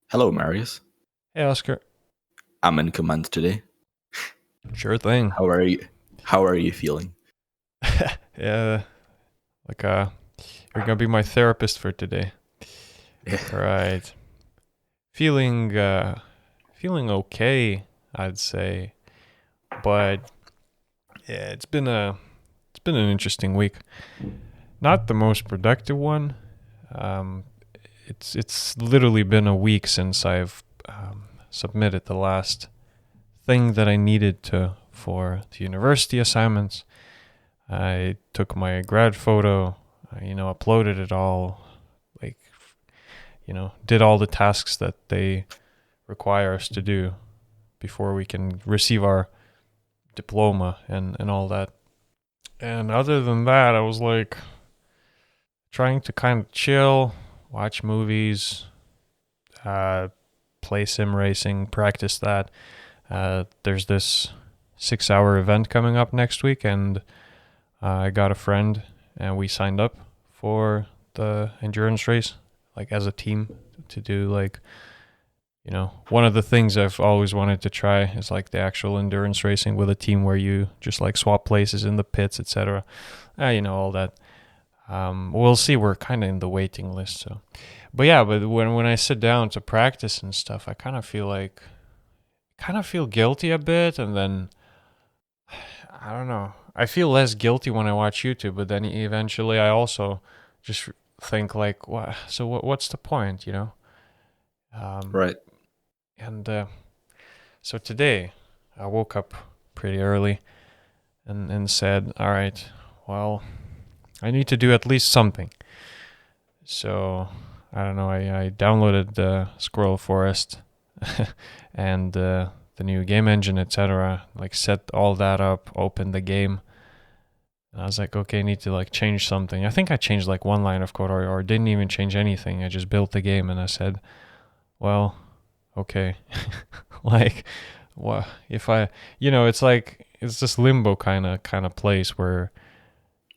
Hello, Marius. Hey, Oscar. I'm in command today. Sure thing. How are you? How are you feeling? Yeah, like you're gonna be my therapist for today. All right. Feeling okay, I'd say, but yeah, it's been an interesting week. Not the most productive one. Um, it's literally been a week since I've submitted the last thing that I needed to for the university assignments. I took my grad photo, uploaded it all, like, did all the tasks that they require us to do before we can receive our diploma and all that. And other than that, I was like trying to kind of chill, watch movies, uh, play sim racing, practice that. There's this 6 hour event coming up next week, and I got a friend and we signed up for the endurance race, like as a team to do one of the things I've always wanted to try is like the actual endurance racing with a team where you just like swap places in the pits, etc. All that. We'll see. We're kind of in the waiting list, so. But yeah, but when I sit down to practice and stuff, I kind of feel guilty a bit, and then I don't know. I feel less guilty when I watch YouTube, but then eventually I also just think like, what? So what's the point, Um, Right. and so today I woke up pretty early and said, all right, well, I need to do at least something. So I don't know. I downloaded the Squirrel Forest and the new game engine, etc. Like set all that up, opened the game. And I was like, okay, I need to like change something. I think I changed like one line of code or didn't even change anything. I just built the game and I said, well, okay. Like, what if I, it's like, it's this limbo kind of place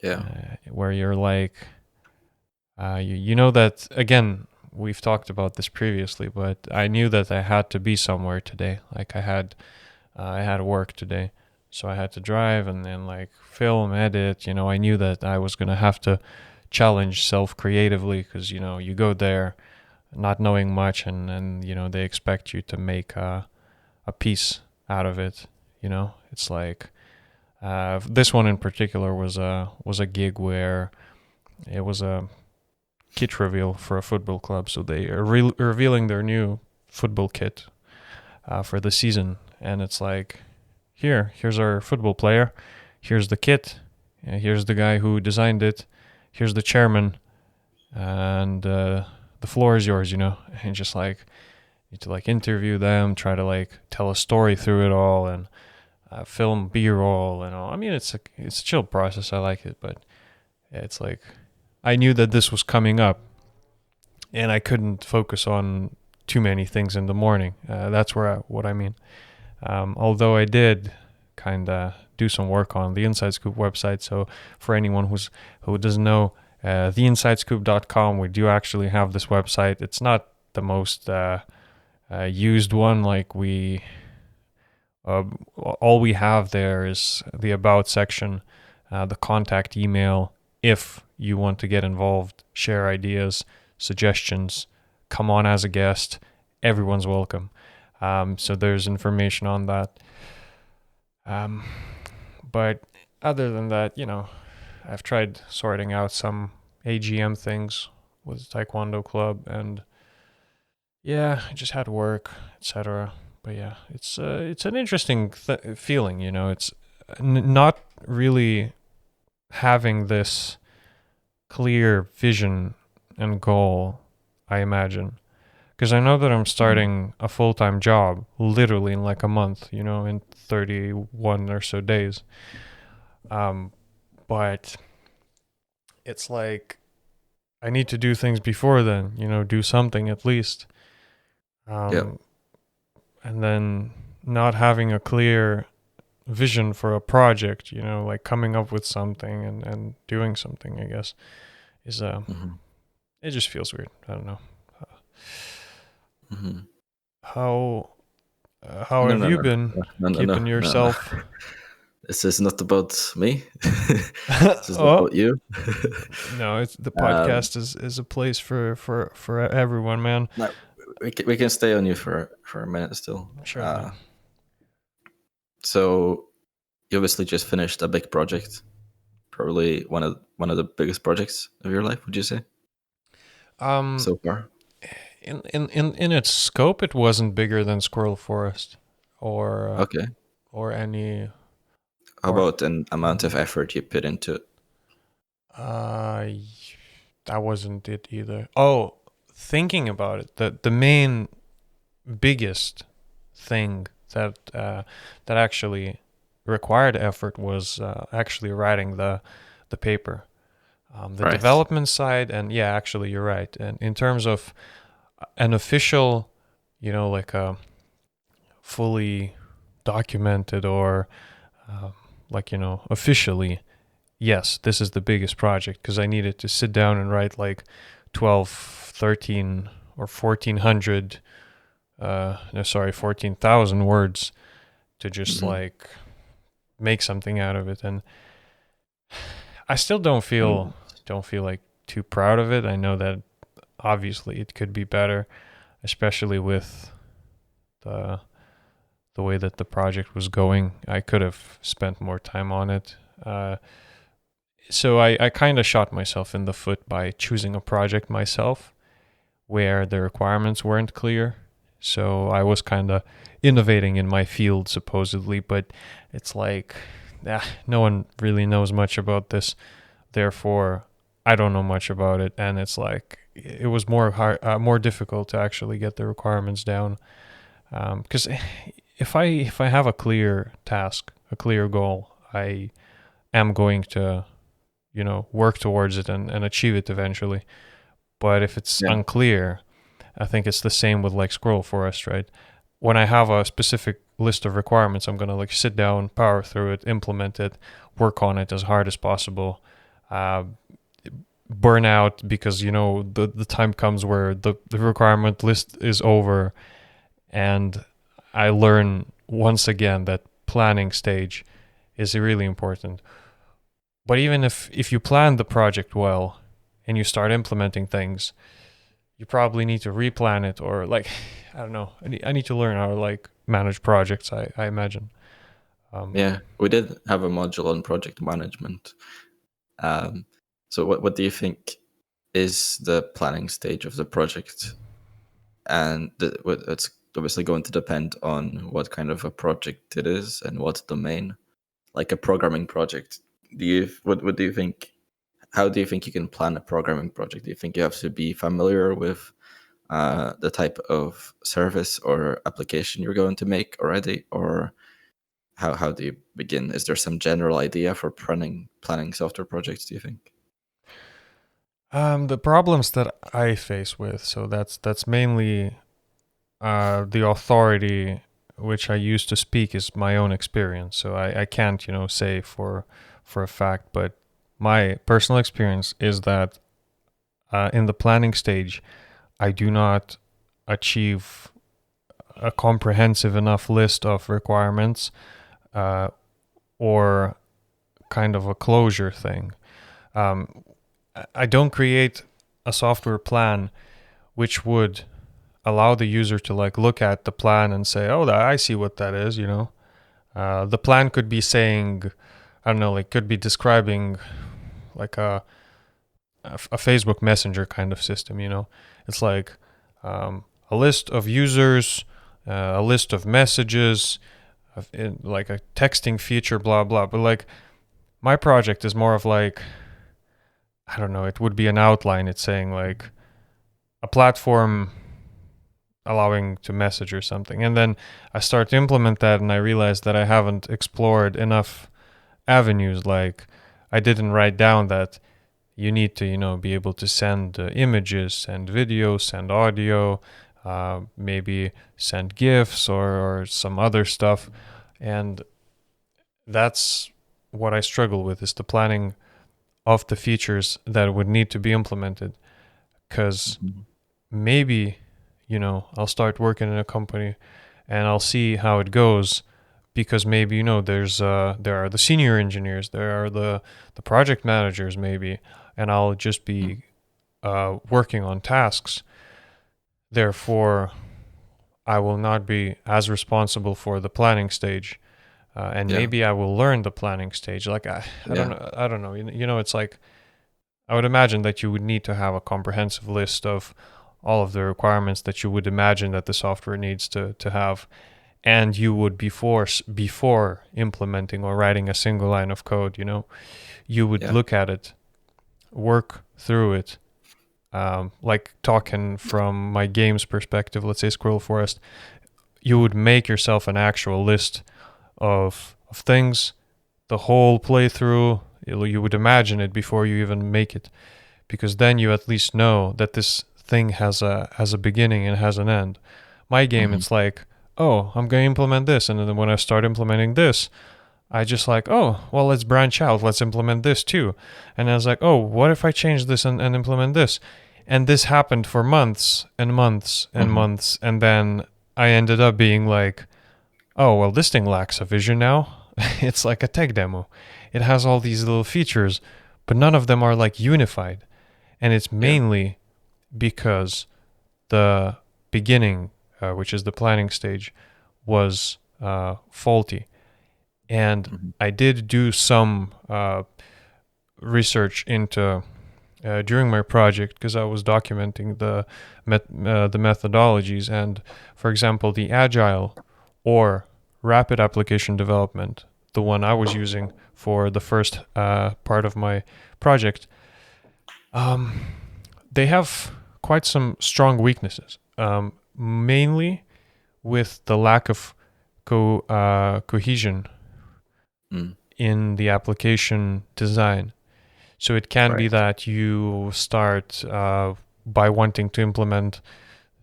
Yeah. where you're like, you know that, again, we've talked about this previously, but I knew that I had to be somewhere today. Like I had work today. So I had to drive and then like film, edit. I knew that I was going to have to challenge self creatively because, you go there not knowing much and they expect you to make a piece out of it. It's like this one in particular was a gig where it was a kit reveal for a football club. So they are revealing their new football kit for the season. And it's like, here's our football player. Here's the kit. Here's the guy who designed it. Here's the chairman. And the floor is yours, And just like, you need to like interview them, try to like tell a story through it all and film B-roll and all. I mean, it's a chill process. I like it, but it's like, I knew that this was coming up and I couldn't focus on too many things in the morning. That's what I mean. Although I did kind of do some work on the Inside Scoop website. So for anyone who doesn't know, theinsidescoop.com, we do actually have this website. It's not the most used one. Like all we have there is the About section, the contact email. If you want to get involved, share ideas, suggestions, come on as a guest, everyone's welcome. So there's information on that. But other than that, I've tried sorting out some AGM things with Taekwondo Club, and yeah, I just had work, etc. But yeah, it's an interesting feeling, It's not really having this clear vision and goal, I imagine. Because I know that I'm starting a full time job literally in like a month, in 31 or so days. Um, but it's like I need to do things before then, do something at least. Yeah. Um, and then not having a clear vision for a project, like coming up with something and doing something, I guess, is hmm it just feels weird. I don't know. Mhm. How how No, have no, you no, been no, no, no, keeping no, no. yourself? This is not about me. This is Oh, about you. no, it's the um, podcast is a place for everyone, man. no, we can stay on you for a minute still. Sure, man. So you obviously just finished a big project, probably one of the biggest projects of your life. Would you say Um, so far? in its scope, it wasn't bigger than Squirrel Forest, or Okay. or any How or about an amount of effort you put into it? uh, that wasn't it either. Oh, thinking about it, the main biggest thing that actually required effort was actually writing the paper. The Right. development side, and yeah, actually, you're right. And in terms of an official, like a fully documented or like, officially, yes, this is the biggest project because I needed to sit down and write like 12, 13, or 1400, no, sorry, 14,000 words to just Hmm. like make something out of it. And I still don't feel like too proud of it. I know that obviously it could be better, especially with the the way that the project was going. I could have spent more time on it. So I kind of shot myself in the foot by choosing a project myself where the requirements weren't clear. So I was kind of innovating in my field, supposedly, but it's like, no one really knows much about this. Therefore, I don't know much about it, and it's like it was more difficult to actually get the requirements down. Because if I have a clear task, a clear goal, I am going to work towards it and achieve it eventually. But if it's Yeah. unclear, I think it's the same with like Squirrel Forest, right? When I have a specific list of requirements, I'm gonna like sit down, power through it, implement it, work on it as hard as possible. Uh, Burn out because the time comes where the requirement list is over, and I learn once again that planning stage is really important. But even if you plan the project well and you start implementing things, you probably need to replan it, or like, I don't know. I need to learn how to like manage projects. I imagine. Um, Yeah. We did have a module on project management. Um, so what do you think is the planning stage of the project? And it's obviously going to depend on what kind of a project it is and what domain. Like a programming project, what do you think? How do you think you can plan a programming project? Do you think you have to be familiar with the type of service or application you're going to make already, or how do you begin? Is there some general idea for planning software projects, do you think? the problems that I face with, so that's mainly the authority which I use to speak is my own experience. So I can't say for a fact, but my personal experience is that in the planning stage, I do not achieve a comprehensive enough list of requirements, uh, or kind of a closure thing. Um, I don't create a software plan which would allow the user to like look at the plan and say, "Oh, I see what that is." The plan could be saying, I don't know, like could be describing like a Facebook Messenger kind of system. It's like a list of users, a list of messages, like a texting feature, blah blah. But like my project is more of like, I don't know, it would be an outline. It's saying like a platform allowing to message or something. And then I start to implement that and I realize that I haven't explored enough avenues. Like I didn't write down that you need to, be able to send images, send videos, send audio, maybe send GIFs or some other stuff. And that's what I struggle with, is the planning of the features that would need to be implemented. Because Mhm. maybe I'll start working in a company and I'll see how it goes, because maybe there are the senior engineers, there are the project managers maybe, and I'll just Mm. be working on tasks. Therefore, I will not be as responsible for the planning stage, and Yeah. maybe I will learn the planning stage. Like I don't Yeah. know, I don't know. It's like I would imagine that you would need to have a comprehensive list of all of the requirements that you would imagine that the software needs to have, and you would before implementing or writing a single line of code, you would Yeah. look at it, work through it. Like talking from my game's perspective, let's say Squirrel Forest, you would make yourself an actual list of things, the whole playthrough. You would imagine it before you even make it, because then you at least know that this thing has a beginning and has an end. My game, Hmm. it's like, oh, I'm going to implement this, and then when I start implementing this, I just like, oh, well, let's branch out, let's implement this too. And I was like, oh, what if I change this and implement this? And this happened for months and months and Hmm. months, and then I ended up being like, oh, well, this thing lacks a vision now. It's like a tech demo. It has all these little features, but none of them are like unified. And it's Yeah. mainly because the beginning, which is the planning stage, was faulty. And Hmm. I did do some research into during my project, because I was documenting the methodologies, and for example, the agile or rapid application development, the one I was using for the first part of my project, um, they have quite some strong weaknesses, mainly with the lack of cohesion Mm. in the application design. So it can be Right. that you start by wanting to implement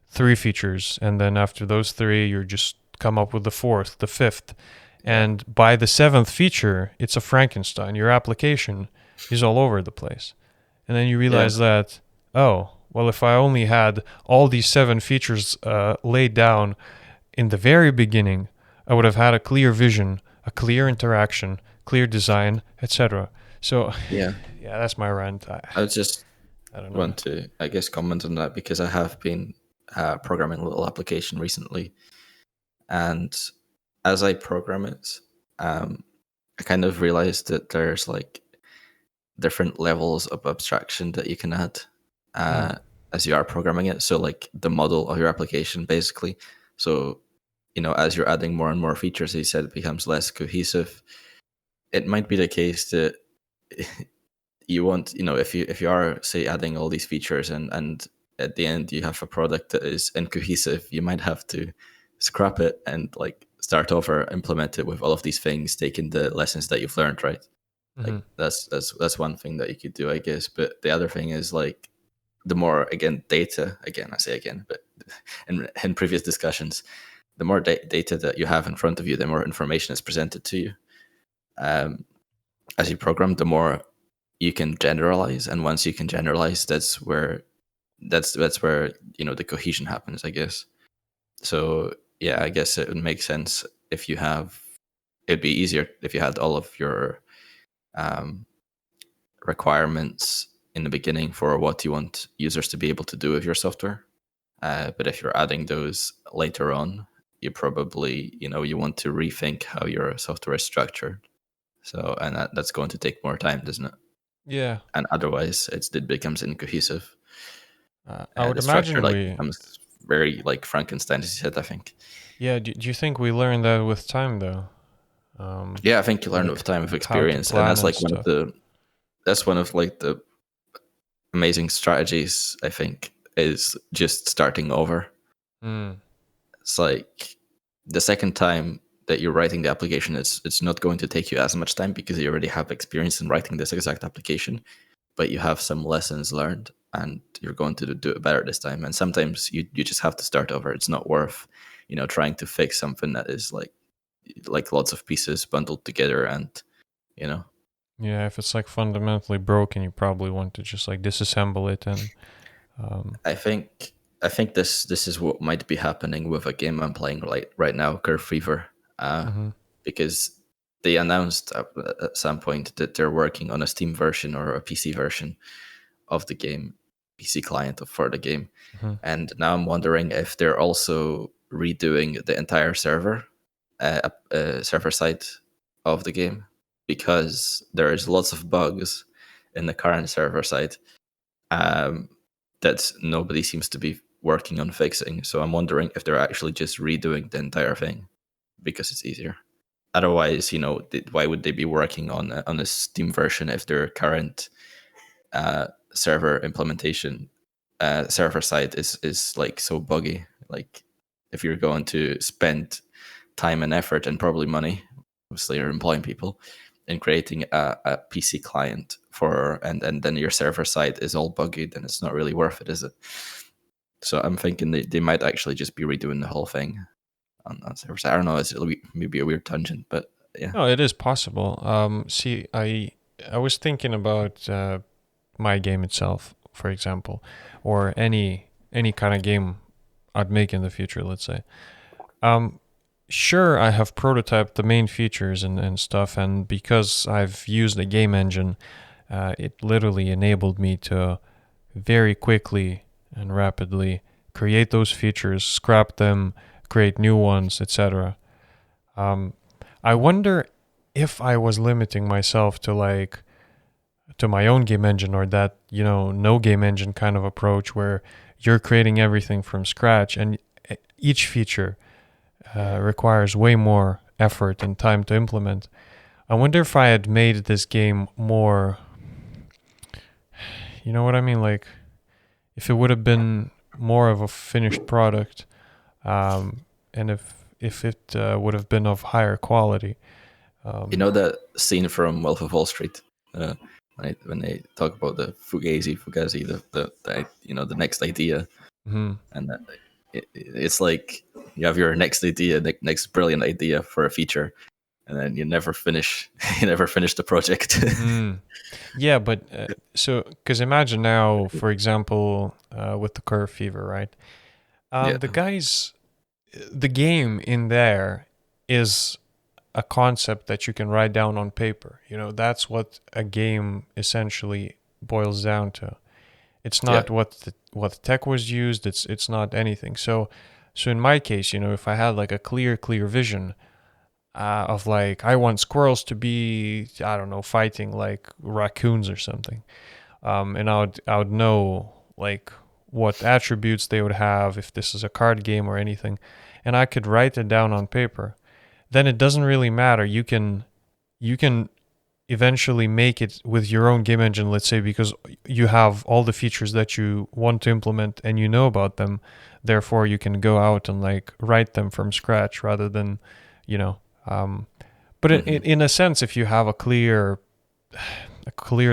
three features, and then after those three, you just come up with the fourth, the fifth. Yeah. And by the seventh feature, it's a Frankenstein. Your application is all over the place. And then you Yeah. realize that, oh, well, if I only had all these seven features laid down in the very beginning, I would have had a clear vision, a clear interaction, clear design, etc. So, Yeah. yeah, that's my rant. I would just I don't know. want to, I guess, comment on that because I have been programming a little application recently, and as I program it, I kind of realized that there's like different levels of abstraction that you can add Mm. uh, as you are programming it. So, like the model of your application, basically. So, as you're adding more and more features, as you said, it becomes less cohesive. It might be the case that you want, if you are, say, adding all these features and at the end you have a product that is incohesive, you might have to scrap it and like start over, implement it with all of these things, taking the lessons that you've learned, right? Hmm. Like that's one thing that you could do, I guess. But the other thing is like the more, again, data, again, I say again, but in previous discussions, the more data that you have in front of you, the more information is presented to you. um, as you program, the more you can generalize, and once you can generalize, that's where the cohesion happens, I guess. So yeah, I guess it would make sense if you have it'd be easier if you had all of your um, requirements in the beginning for what you want users to be able to do with your software. But if you're adding those later on, you probably you want to rethink how your software is structured. So, and that's going to take more time, doesn't it? Yeah, And otherwise it becomes incohesive. I would The structure imagine like we. becomes very like Frankenstein, as you said, I think. Yeah, do you think we learn that with time though? Yeah, I think you learn with Like time, with how to experience, and plan that's and like one of stuff. the that's one of like the amazing strategies, I think, is just starting over. Mm. It's like the second time that you're writing the application, it's not going to take you as much time because you already have experience in writing this exact application, but you have some lessons learned and you're going to do it better this time. And sometimes you just have to start over. It's not worth trying to fix something that is like lots of pieces bundled together, and you know Yeah, if it's like fundamentally broken, you probably want to just like disassemble it and. Um, I think I think this is what might be happening with a game I'm playing right now, Curve Fever, Mm-hmm. because they announced at some point that they're working on a Steam version or a PC version of the game, PC client for the game, Mm-hmm. and now I'm wondering if they're also redoing the entire server side of the game, because there is lots of bugs in the current server side um, that nobody seems to be working on fixing. So I'm wondering if they're actually just redoing the entire thing because it's easier. Otherwise, why would they be working on a Steam version if their current server implementation server side is like so buggy? Like, if you're going to spend time and effort and probably money, obviously you're employing people, in creating a PC client and then your server side is all buggy, then it's not really worth it, is it? So I'm thinking they might actually just be redoing the whole thing on server side. I don't know, it's maybe a weird tangent, but yeah. No, it is possible. See, I was thinking about my game itself, for example, or any kind of game I'd make in the future. Let's say. Um, sure, I have prototyped the main features and stuff, and because I've used a game engine, it literally enabled me to very quickly and rapidly create those features, scrap them, create new ones, etc. Um, I wonder if I was limiting myself to to my own game engine, or that, no game engine kind of approach where you're creating everything from scratch, and each feature requires way more effort and time to implement. I wonder if I had made this game more, you know what I mean? Like, if it would have been more of a finished product, and if it would have been of higher quality. You know that scene from Wolf of Wall Street, when they talk about the fugazi, the next idea, Mhm. and it's like you have your next idea, next brilliant idea for a feature, and then you never finish, you never finish the project. Mm. Yeah, but so because imagine now, for example, with the Curve Fever, right? Yeah, The game in there is a concept that you can write down on paper. That's what a game essentially boils down to. It's yeah. not what tech was used. It's not anything. So in my case, if I had like a clear vision of like, I want squirrels to be, I don't know, fighting like raccoons or something, and I would know like what attributes they would have if this is a card game or anything, and I could write it down on paper. Then it doesn't really matter. You can eventually make it with your own game engine, let's say, because you have all the features that you want to implement and you know about them. Therefore, you can go out and like write them from scratch rather than, you know. But in a sense, if you have a clear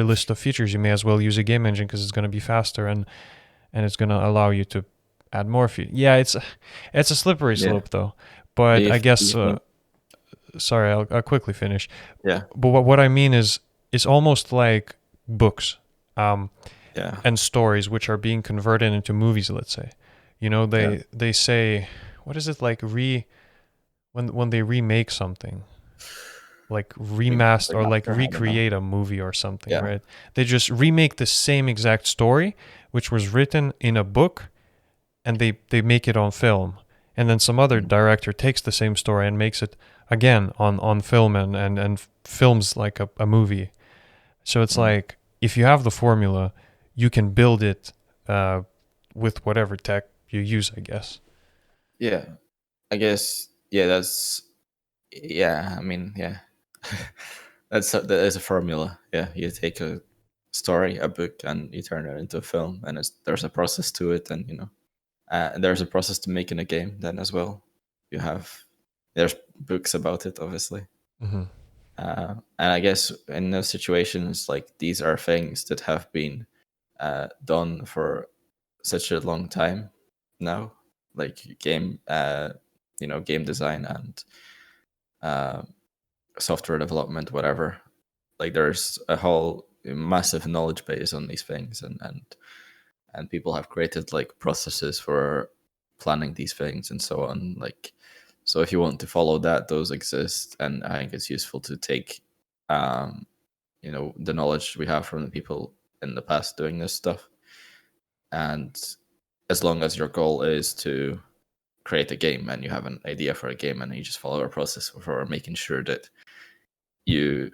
list of features, you may as well use a game engine because it's going to be faster and it's going to allow you to add more features. Yeah, it's a slippery Yeah. slope though. But I guess Do you think- sorry, I'll quickly finish. yeah, But what I mean is, it's almost like books, yeah, and stories which are being converted into movies. Let's say, yeah. they say, what is it like when they remake something, like remaster or like Remaster, I don't know. recreate a movie or something, Yeah. right? They just remake the same exact story which was written in a book, and they make it on film, and then some other director takes the same story and makes it again on film and films like a movie. So it's like, if you have the formula, you can build it with whatever tech you use, I guess. Yeah, I guess. Yeah, that's. Yeah, I mean, yeah, that is a formula. Yeah, you take a story, a book, and you turn it into a film, and there's a process to it, and and there's a process to making a game. Then as well, you have there's books about it, obviously. Mm-hmm. And I guess in those situations, like, these are things that have been done for such a long time now, like game design and uh, software development, whatever. Like, there's a whole massive knowledge base on these things, and and people have created like processes for planning these things and so on. Like, so if you want to follow that, those exist, and I think it's useful to take, the knowledge we have from the people in the past doing this stuff, and as long as your goal is to create a game and you have an idea for a game and you just follow a process for making sure that you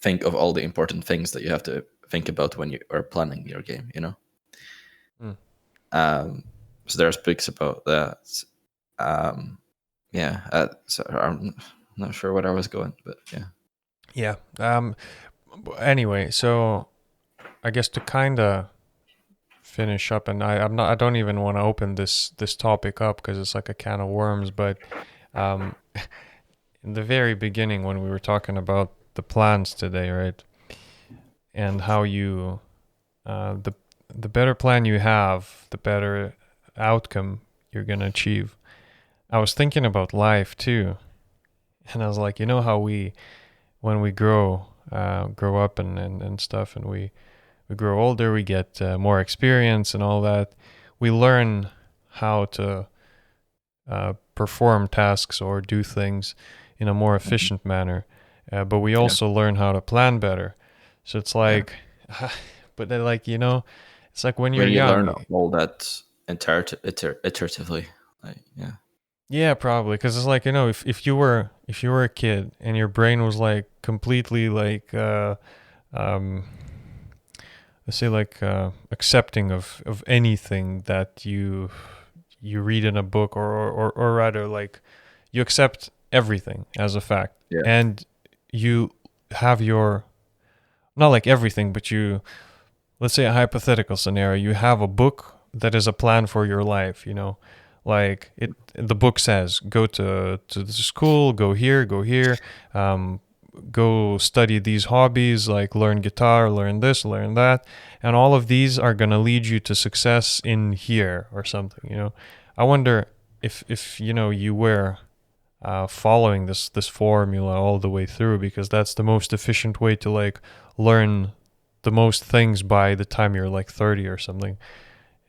think of all the important things that you have to think about when you are planning your game, Mm. So there's books about that. So I'm not sure what I was going, but yeah. Yeah. Anyway, so I guess to kind of finish up, and I don't even want to open this topic up because it's like a can of worms, but um, in the very beginning when we were talking about the plans today, right? And how you the better plan you have, the better outcome you're gonna achieve. I was thinking about life too, and I was like, how when we grow up and stuff, and we grow older, we get more experience and all that. We learn how to perform tasks or do things in a more efficient manner, but we also learn how to plan better. So it's like, but then like it's like when you're you young. learn all that iteratively, like Yeah, probably because it's like if you were a kid and your brain was like completely like um let's say like accepting of anything that you read in a book, or rather like you accept everything as a fact, yeah and you have your, not like everything, but you, let's say a hypothetical scenario, you have a book that is a plan for your life, like the book says go to the school, go here, um, go study these hobbies, like learn guitar, learn this, learn that, and all of these are going to lead you to success in here or something. I wonder if you were following this formula all the way through, because that's the most efficient way to like learn the most things by the time you're like 30 or something.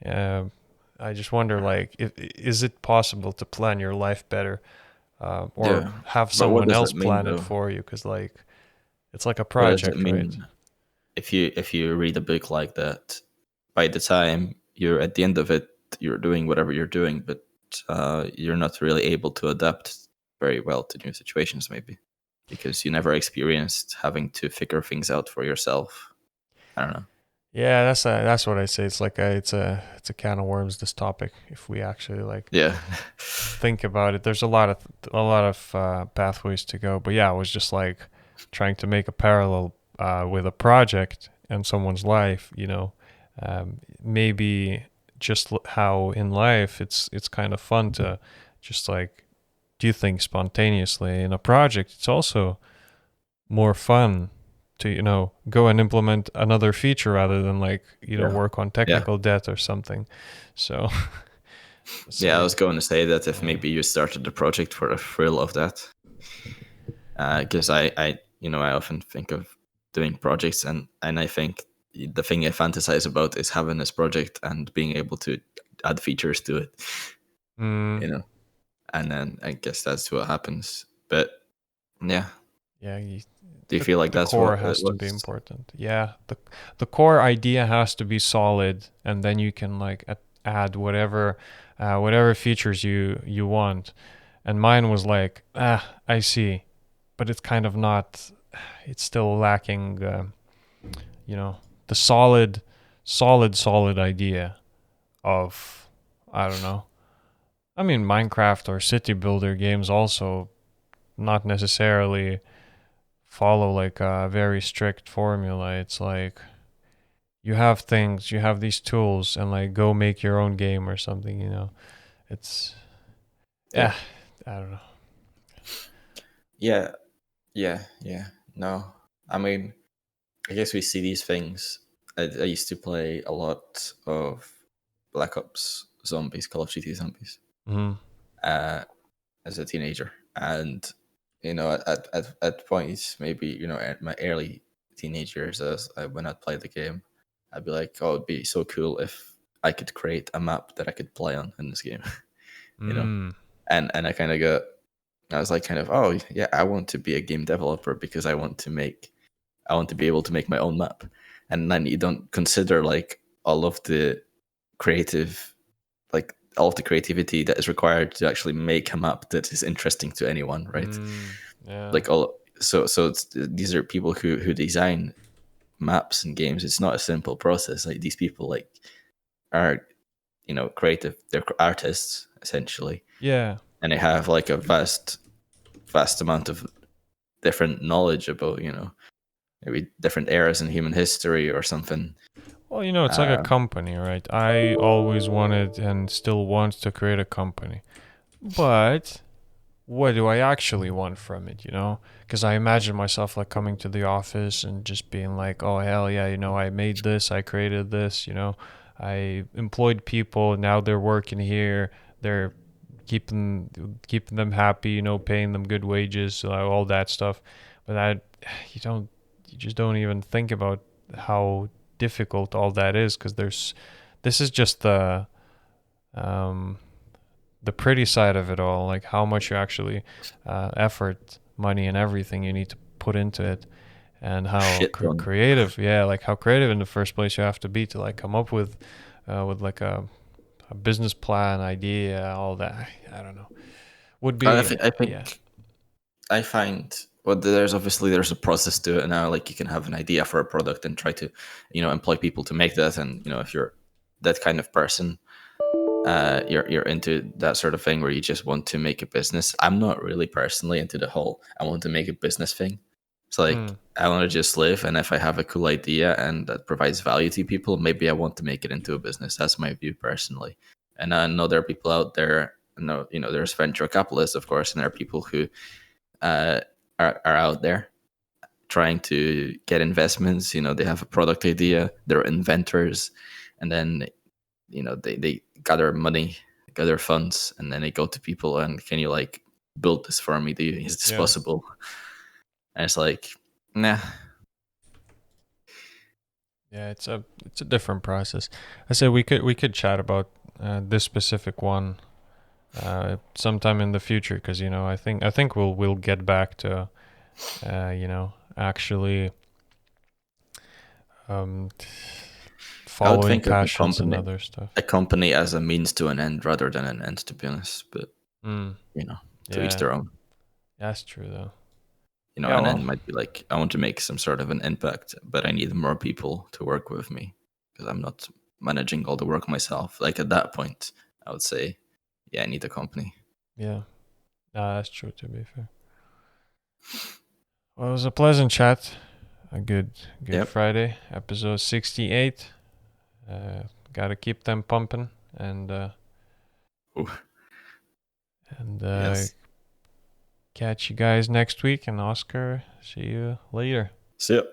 uh, I just wonder, like, is it possible to plan your life better, or yeah have but what someone does else that mean plan it though? for you? Because like it's like a What does it project, right? mean if you read a book like that? By the time you're at the end of it, you're doing whatever you're doing, but you're not really able to adapt very well to new situations, maybe because you never experienced having to figure things out for yourself. I don't know. Yeah, that's what I say. It's like it's a can of worms, this topic. If we actually like Yeah. think about it, there's a lot of pathways to go. But yeah, I was just like trying to make a parallel with a project and someone's life. Maybe just how in life it's kind of fun to just like do things spontaneously. In a project, it's also more fun to go and implement another feature rather than like Yeah. work on Yeah. technical debt or something. So it's Yeah, I was like, going to say that if maybe you started the project for the thrill of that, because I often think of doing projects, and I think the thing I fantasize about is having this project and being able to add features to it, mm, and then I guess that's what happens. But yeah, yeah, do you the feel like the that's core what it has to be was? important. Yeah, the core idea has to be solid, and then you can like add whatever features you want. And mine was like, I see, but it's kind of not. It's still lacking, you know, the solid idea of, I don't know. I mean, Minecraft or city builder games also not necessarily follow like a very strict formula. It's like you have things, you have these tools, and like go make your own game or something. It's, Yeah, yeah, I don't know. yeah, yeah. No, I mean, I guess we see these things. I used to play a lot of Black Ops Zombies, Call of Duty Zombies, Mm, uh, as a teenager, and at points, maybe at my early teenage years, when I'd play the game, I'd be like, oh, it'd be so cool if I could create a map that I could play on in this game. you know, Mm. and I kind of got, I was like, kind of, oh yeah, I want to be a game developer because I want to be able to make my own map, and then you don't consider like all of the creative, like all of the creativity that is required to actually make a map that is interesting to anyone, right? Yeah. Like these are people who design maps and games. It's not a simple process. Like these people like are creative. They're artists essentially, Yeah. and they have like a vast amount of different knowledge about maybe different eras in human history or something. Well, it's like a company, right? I always wanted and still want to create a company. But what do I actually want from it, Because I imagine myself like coming to the office and just being like, oh, hell yeah, I made this, I created this, I employed people, now they're working here, they're keeping them happy, paying them good wages, all that stuff. But you just don't even think about how difficult all that is, because this is just um, the pretty side of it all, like how much you actually effort, money, and everything you need to put into it, and how creative, like how creative in the first place you have to be to like come up with like a business plan, idea, all that. I don't know. Would be I think I find, well, there's a process to it now. Like you can have an idea for a product and try to employ people to make that, and if you're that kind of person, you're into that sort of thing where you just want to make a business. I'm not really personally into the whole I want to make a business thing. It's like I want to just live, and if I have a cool idea and that provides value to people, maybe I want to make it into a business. That's my view personally. And I know there are people out there. There's venture capitalists, of course, and there are people who are out there trying to get investments. They have a product idea, they're inventors, and then they gather money, gather funds, and then they go to people and, can you like build this for me? Is this possible? And it's like, nah. Yeah, it's a different process. I said we could chat about this specific one sometime in the future, because I think we'll get back to actually following passions and other stuff. A company as a means to an end rather than an end, to be honest. But to each their own. That's true though. An end might be like, I want to make some sort of an impact, but I need more people to work with me because I'm not managing all the work myself. Like at that point, I would say, yeah, I need a company. Yeah, that's true, to be fair. Well, it was a pleasant chat. A good Friday, episode 68. Gotta keep them pumping, and yes. Catch you guys next week. And Oscar, see you later. See ya.